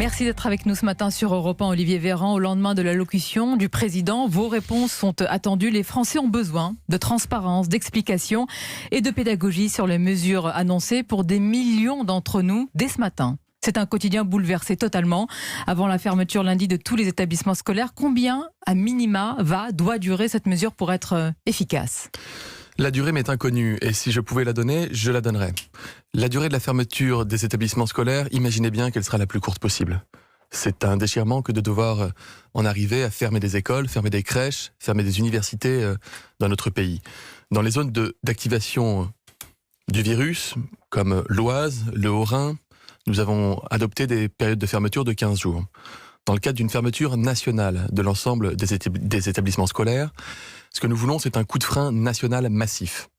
Merci d'être avec nous ce matin sur Europe 1, Olivier Véran. Au lendemain de l'allocution du président, vos réponses sont attendues. Les Français ont besoin de transparence, d'explications et de pédagogie sur les mesures annoncées pour des millions d'entre nous dès ce matin. C'est un quotidien bouleversé totalement. Avant la fermeture lundi de tous les établissements scolaires, combien, à minima, doit durer cette mesure pour être efficace ? La durée m'est inconnue et si je pouvais la donner, je la donnerais. La durée de la fermeture des établissements scolaires, imaginez bien qu'elle sera la plus courte possible. C'est un déchirement que de devoir en arriver à fermer des écoles, fermer des crèches, fermer des universités dans notre pays. Dans les zones d'activation du virus, comme l'Oise, le Haut-Rhin, nous avons adopté des périodes de fermeture de 15 jours. Dans le cadre d'une fermeture nationale de l'ensemble des établissements scolaires, ce que nous voulons, c'est un coup de frein national massif.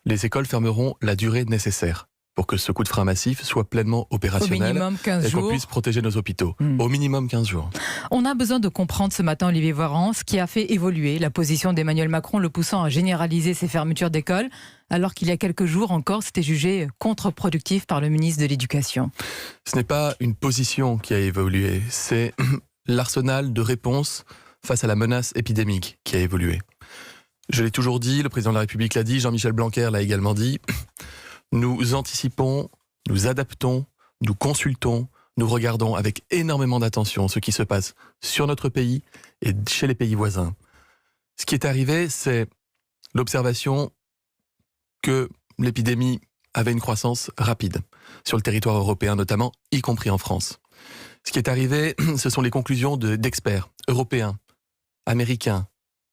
Les écoles fermeront la durée nécessaire pour que ce coup de frein massif soit pleinement opérationnel. Au minimum 15 et jours. qu'on puisse protéger nos hôpitaux. Au minimum 15 jours. On a besoin de comprendre ce matin, Olivier Véran, ce qui a fait évoluer la position d'Emmanuel Macron, le poussant à généraliser ces fermetures d'écoles, alors qu'il y a quelques jours encore, c'était jugé contre-productif par le ministre de l'Éducation. Ce n'est pas une position qui a évolué, c'est l'arsenal de réponses face à la menace épidémique qui a évolué. Je l'ai toujours dit, le président de la République l'a dit, Jean-Michel Blanquer l'a également dit. Nous anticipons, nous adaptons, nous consultons, nous regardons avec énormément d'attention ce qui se passe sur notre pays et chez les pays voisins. Ce qui est arrivé, c'est l'observation que l'épidémie avait une croissance rapide sur le territoire européen notamment, y compris en France. Ce qui est arrivé, ce sont les conclusions d'experts européens, américains,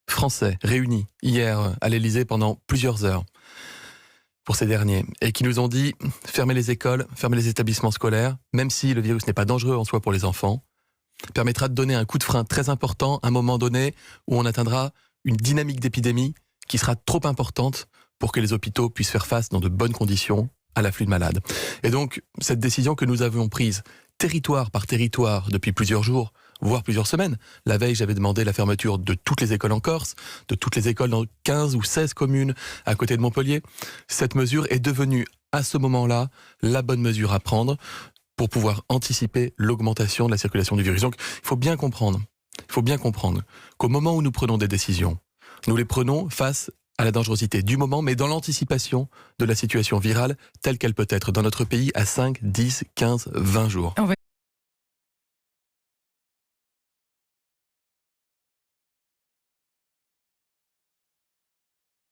français, réunis hier à l'Élysée pendant plusieurs heures pour ces derniers, et qui nous ont dit fermer les écoles, fermer les établissements scolaires, même si le virus n'est pas dangereux en soi pour les enfants, permettra de donner un coup de frein très important à un moment donné où on atteindra une dynamique d'épidémie qui sera trop importante pour que les hôpitaux puissent faire face dans de bonnes conditions à l'afflux de malades. Et donc, cette décision que nous avions prise territoire par territoire depuis plusieurs jours, voire plusieurs semaines. La veille, j'avais demandé la fermeture de toutes les écoles en Corse, de toutes les écoles dans 15 ou 16 communes à côté de Montpellier. Cette mesure est devenue, à ce moment-là, la bonne mesure à prendre pour pouvoir anticiper l'augmentation de la circulation du virus. Donc, il faut bien comprendre qu'au moment où nous prenons des décisions, nous les prenons face à la dangerosité du moment, mais dans l'anticipation de la situation virale telle qu'elle peut être dans notre pays à 5, 10, 15, 20 jours.